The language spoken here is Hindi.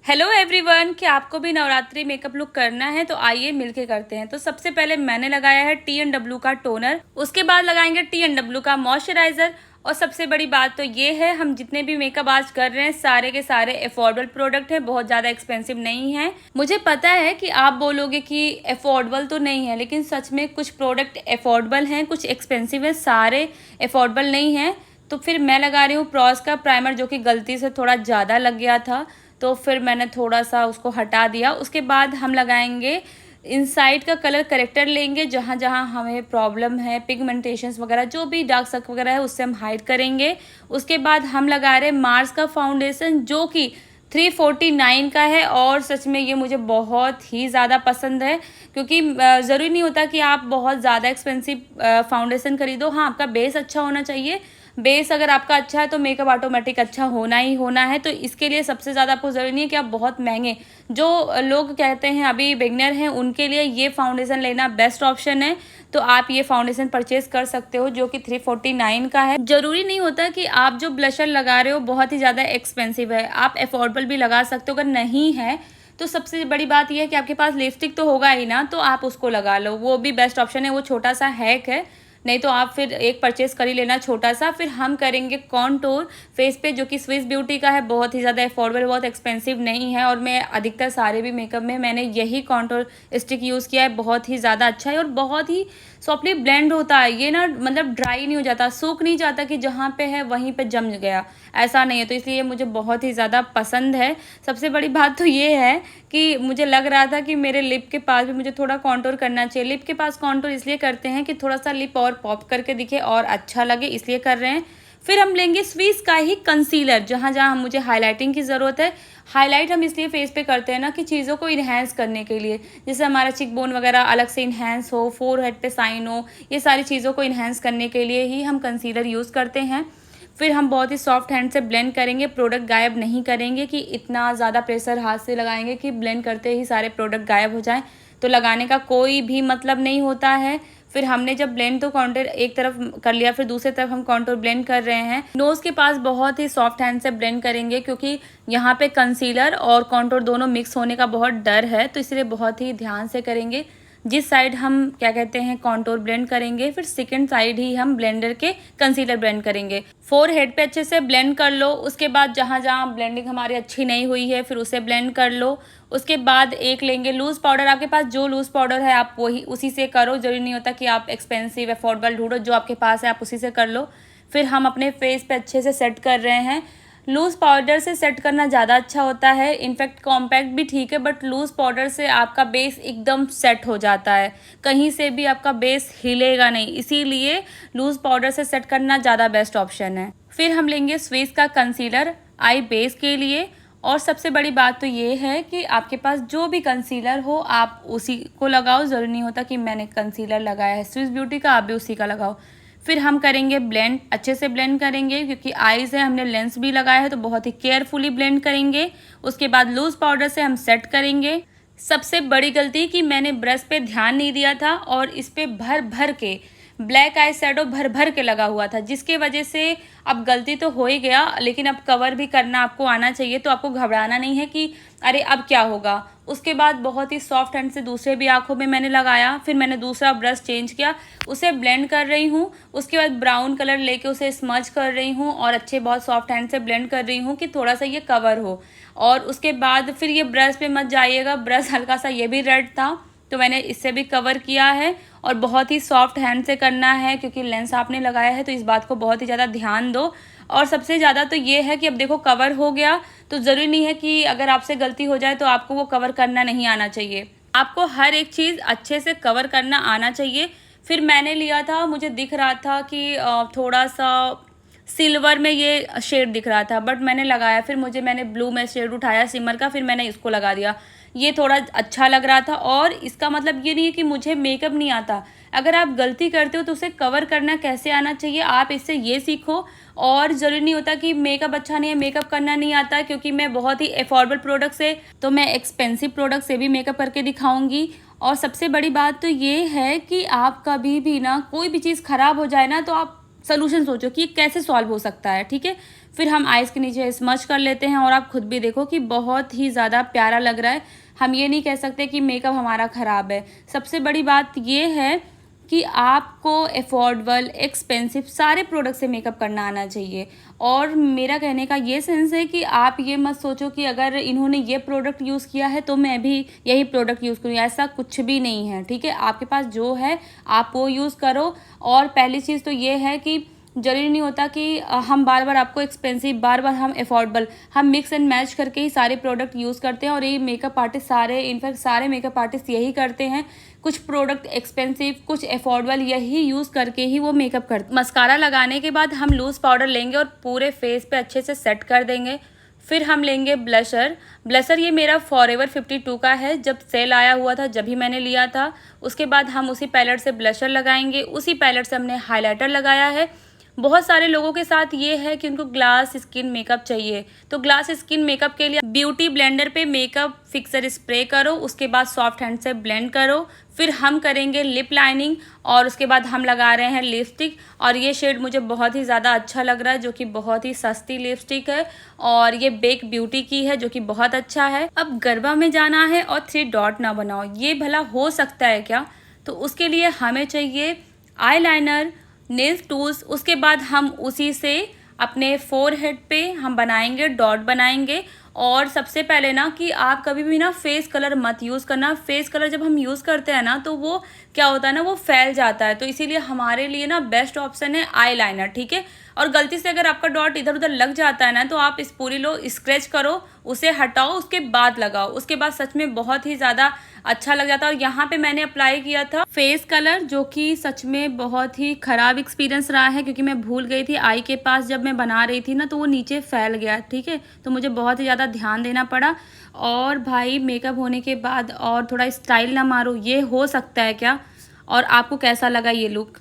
हेलो एवरीवन, क्या आपको भी नवरात्रि मेकअप लुक करना है? तो आइए मिलके करते हैं। तो सबसे पहले मैंने लगाया है T&W का टोनर, उसके बाद लगाएंगे T&W का मॉइस्चराइजर। और सबसे बड़ी बात तो ये है, हम जितने भी मेकअप आज कर रहे हैं सारे के सारे अफोर्डेबल प्रोडक्ट हैं, बहुत ज़्यादा एक्सपेंसिव नहीं है। मुझे पता है कि आप बोलोगे कि अफोर्डेबल तो नहीं है, लेकिन सच में कुछ प्रोडक्ट अफोर्डेबल हैं, कुछ एक्सपेंसिव है, सारे अफोर्डेबल नहीं हैं। तो फिर मैं लगा रही हूँ प्रॉस का प्राइमर, जो कि गलती से थोड़ा ज़्यादा लग गया था, तो फिर मैंने थोड़ा सा उसको हटा दिया। उसके बाद हम लगाएंगे इनसाइड का कलर करेक्टर लेंगे, जहाँ जहाँ हमें प्रॉब्लम है, पिगमेंटेशंस वगैरह जो भी डार्क सर्कल वगैरह है उससे हम हाइड करेंगे। उसके बाद हम लगा रहे हैं मार्स का फाउंडेशन, जो कि 349 का है, और सच में ये मुझे बहुत ही ज़्यादा पसंद है, क्योंकि ज़रूरी नहीं होता कि आप बहुत ज़्यादा एक्सपेंसिव फाउंडेशन खरीदो। हाँ, आपका बेस अच्छा होना चाहिए। बेस अगर आपका अच्छा है तो मेकअप ऑटोमेटिक अच्छा होना ही होना है। तो इसके लिए सबसे ज़्यादा आपको ज़रूरी नहीं है कि आप बहुत महंगे, जो लोग कहते हैं अभी बिगनर हैं उनके लिए ये फाउंडेशन लेना बेस्ट ऑप्शन है। तो आप ये फाउंडेशन परचेज कर सकते हो, जो कि 349 का है। ज़रूरी नहीं होता कि आप जो ब्लशर लगा रहे हो बहुत ही ज़्यादा एक्सपेंसिव है, आप अफोर्डेबल भी लगा सकते हो। अगर नहीं है तो सबसे बड़ी बात यह है कि आपके पास लिपस्टिक तो होगा ही ना, तो आप उसको लगा लो, वो भी बेस्ट ऑप्शन है। वो छोटा सा हैक है, नहीं तो आप फिर एक परचेस कर ही लेना छोटा सा। फिर हम करेंगे कॉन्टूर फेस पे, जो कि स्विस ब्यूटी का है, बहुत ही ज़्यादा अफोर्डेबल, बहुत एक्सपेंसिव नहीं है। और मैं अधिकतर सारे भी मेकअप में मैंने यही कॉन्टूर स्टिक यूज़ किया है, बहुत ही ज़्यादा अच्छा है और बहुत ही सॉफ्टली ब्लेंड होता है। ये ना मतलब ड्राई नहीं हो जाता, सूख नहीं जाता कि जहाँ पे है वहीं पे जम गया, ऐसा नहीं है। तो इसलिए मुझे बहुत ही ज़्यादा पसंद है। सबसे बड़ी बात तो ये है कि मुझे लग रहा था कि मेरे लिप के पास भी मुझे थोड़ा कॉन्टूर करना चाहिए। लिप के पास कॉन्टूर इसलिए करते हैं कि थोड़ा सा लिप और पॉप करके दिखे और अच्छा लगे, इसलिए कर रहे हैं। फिर हम लेंगे स्विस का ही कंसीलर, जहाँ जहाँ हम मुझे हाईलाइटिंग की ज़रूरत है। हाईलाइट हम इसलिए फेस पे करते हैं ना कि चीज़ों को इन्हेंस करने के लिए, जैसे हमारा चिक बोन वगैरह अलग से इन्हेंस हो, फोरहेड पे साइन हो, ये सारी चीज़ों को इन्हेंस करने के लिए ही हम कंसीलर यूज़ करते हैं। फिर हम बहुत ही सॉफ्ट हैंड से ब्लेंड करेंगे, प्रोडक्ट गायब नहीं करेंगे कि इतना ज़्यादा प्रेशर हाथ से लगाएंगे कि ब्लेंड करते ही सारे प्रोडक्ट गायब हो जाएं, तो लगाने का कोई भी मतलब नहीं होता है। फिर हमने जब ब्लेंड तो कॉन्टूर एक तरफ कर लिया, फिर दूसरी तरफ हम कॉन्टूर ब्लेंड कर रहे हैं। नोज़ के पास बहुत ही सॉफ्ट हैंड से ब्लेंड करेंगे, क्योंकि यहाँ पे कंसीलर और कॉन्टूर दोनों मिक्स होने का बहुत डर है, तो इसलिए बहुत ही ध्यान से करेंगे। जिस साइड हम क्या कहते हैं कॉन्टूर ब्लेंड करेंगे, फिर सेकंड साइड ही हम ब्लेंडर के कंसीलर ब्लेंड करेंगे। फोरहेड पे अच्छे से ब्लेंड कर लो। उसके बाद जहाँ जहाँ ब्लेंडिंग हमारी अच्छी नहीं हुई है फिर उसे ब्लेंड कर लो। उसके बाद एक लेंगे लूज़ पाउडर, आपके पास जो लूज़ पाउडर है आप वही उसी से करो, जरूरी नहीं होता कि आप एक्सपेंसिव अफोर्डेबल ढूंढो, जो आपके पास है आप उसी से कर लो। फिर हम अपने फेस पे अच्छे से सेट कर रहे हैं। लूज़ पाउडर से सेट करना ज़्यादा अच्छा होता है, इनफैक्ट कॉम्पैक्ट भी ठीक है, बट लूज़ पाउडर से आपका बेस एकदम सेट हो जाता है, कहीं से भी आपका बेस हिलेगा नहीं, इसीलिए लूज़ पाउडर से सेट करना ज़्यादा बेस्ट ऑप्शन है। फिर हम लेंगे स्विस का कंसीलर आई बेस के लिए। और सबसे बड़ी बात तो ये है कि आपके पास जो भी कंसीलर हो आप उसी को लगाओ, ज़रूरी नहीं होता कि मैंने कंसीलर लगाया है स्विस ब्यूटी का, आप भी उसी का लगाओ। फिर हम करेंगे ब्लेंड, अच्छे से ब्लेंड करेंगे, क्योंकि आईज है, हमने लेंस भी लगाया है, तो बहुत ही केयरफुली ब्लेंड करेंगे। उसके बाद लूज़ पाउडर से हम सेट करेंगे। सबसे बड़ी गलती कि मैंने ब्रश पे ध्यान नहीं दिया था और इस पे भर भर के ब्लैक आई शेडो भर भर के लगा हुआ था, जिसके वजह से अब गलती तो हो ही गया, लेकिन अब कवर भी करना आपको आना चाहिए, तो आपको घबराना नहीं है कि अरे अब क्या होगा। उसके बाद बहुत ही सॉफ्ट हैंड से दूसरे भी आंखों में मैंने लगाया, फिर मैंने दूसरा ब्रश चेंज किया, उसे ब्लेंड कर रही हूँ। उसके बाद ब्राउन कलर लेके उसे स्मज कर रही हूँ और अच्छे बहुत सॉफ्ट हैंड से ब्लेंड कर रही हूँ कि थोड़ा सा ये कवर हो। और उसके बाद फिर ये ब्रश पे मत जाइएगा, ब्रश हल्का सा ये भी रेड था, तो मैंने इससे भी कवर किया है। और बहुत ही सॉफ्ट हैंड से करना है, क्योंकि लेंस आपने लगाया है, तो इस बात को बहुत ही ज़्यादा ध्यान दो। और सबसे ज़्यादा तो ये है कि अब देखो कवर हो गया, तो ज़रूरी नहीं है कि अगर आपसे गलती हो जाए तो आपको वो कवर करना नहीं आना चाहिए, आपको हर एक चीज़ अच्छे से कवर करना आना चाहिए। फिर मैंने लिया था, मुझे दिख रहा था कि थोड़ा सा सिल्वर में ये शेड दिख रहा था, बट मैंने लगाया, फिर मैंने ब्लू में शेड उठाया सिमर का, फिर मैंने इसको लगा दिया, ये थोड़ा अच्छा लग रहा था। और इसका मतलब ये नहीं है कि मुझे मेकअप नहीं आता, अगर आप गलती करते हो तो उसे कवर करना कैसे आना चाहिए, आप इससे ये सीखो। और ज़रूरी नहीं होता कि मेकअप अच्छा नहीं है, मेकअप करना नहीं आता, क्योंकि मैं बहुत ही अफोर्डेबल प्रोडक्ट से, तो मैं एक्सपेंसिव प्रोडक्ट से भी मेकअप करके दिखाऊंगी। और सबसे बड़ी बात तो ये है कि आप कभी भी ना कोई भी चीज़ ख़राब हो जाए ना, तो आप सोल्यूशन सोचो कि ये कैसे सॉल्व हो सकता है, ठीक है। फिर हम आइज़ के नीचे स्मच कर लेते हैं और आप खुद भी देखो कि बहुत ही ज़्यादा प्यारा लग रहा है। हम ये नहीं कह सकते कि मेकअप हमारा ख़राब है। सबसे बड़ी बात ये है कि आपको अफोर्डेबल, एक्सपेंसिव सारे प्रोडक्ट से मेकअप करना आना चाहिए। और मेरा कहने का ये सेंस है कि आप ये मत सोचो कि अगर इन्होंने ये प्रोडक्ट यूज़ किया है तो मैं भी यही प्रोडक्ट यूज़ करूँ, ऐसा कुछ भी नहीं है, ठीक है। आपके पास जो है आप वो यूज़ करो। और पहली चीज़ तो ये है कि ज़रूरी नहीं होता कि हम बार बार आपको एक्सपेंसिव, बार बार हम अफोर्डेबल, हम मिक्स एंड मैच करके ही सारे प्रोडक्ट यूज़ करते हैं। और ये मेकअप आर्टिस्ट सारे, इनफैक्ट सारे मेकअप आर्टिस्ट यही करते हैं। कुछ प्रोडक्ट एक्सपेंसिव, कुछ अफोर्डेबल, यही यूज़ करके ही वो मेकअप करते हैं। मस्कारा लगाने के बाद हम लूज़ पाउडर लेंगे और पूरे फेस पे अच्छे से सेट कर देंगे। फिर हम लेंगे ब्लशर ये मेरा फॉरएवर 52 का है, जब सेल आया हुआ था जब ही मैंने लिया था। उसके बाद हम उसी पैलेट से ब्लशर लगाएंगे, उसी पैलेट से हमने हाइलाइटर लगाया है। बहुत सारे लोगों के साथ ये है कि उनको ग्लास स्किन मेकअप चाहिए, तो ग्लास स्किन मेकअप के लिए ब्यूटी ब्लेंडर पे मेकअप फिक्सर स्प्रे करो, उसके बाद सॉफ्ट हैंड से ब्लेंड करो। फिर हम करेंगे लिप लाइनिंग और उसके बाद हम लगा रहे हैं लिपस्टिक। और ये शेड मुझे बहुत ही ज़्यादा अच्छा लग रहा है, जो कि बहुत ही सस्ती लिपस्टिक है और ये बेक ब्यूटी की है, जो कि बहुत अच्छा है। अब गरबा में जाना है और 3 डॉट ना बनाओ, ये भला हो सकता है क्या? तो उसके लिए हमें चाहिए आई लाइनर, नेल टूल्स। उसके बाद हम उसी से अपने फोरहेड पे हम बनाएंगे, डॉट बनाएंगे। और सबसे पहले ना कि आप कभी भी ना फेस कलर मत यूज़ करना। फेस कलर जब हम यूज़ करते हैं ना तो वो क्या होता है ना, वो फैल जाता है। तो इसीलिए हमारे लिए ना बेस्ट ऑप्शन है आई लाइनर, ठीक है। और गलती से अगर आपका डॉट इधर उधर लग जाता है ना तो आप स्पूरी लो, स्क्रैच करो, उसे हटाओ, उसके बाद लगाओ। उसके बाद सच में बहुत ही ज़्यादा अच्छा लग जाता है। और यहाँ पे मैंने अप्लाई किया था फेस कलर, जो कि सच में बहुत ही ख़राब एक्सपीरियंस रहा है, क्योंकि मैं भूल गई थी आई के पास जब मैं बना रही थी ना तो वो नीचे फैल गया, ठीक है। तो मुझे बहुत ही ज़्यादा ध्यान देना पड़ा। और भाई मेकअप होने के बाद और थोड़ा स्टाइल ना मारो, ये हो सकता है क्या? और आपको कैसा लगा ये लुक?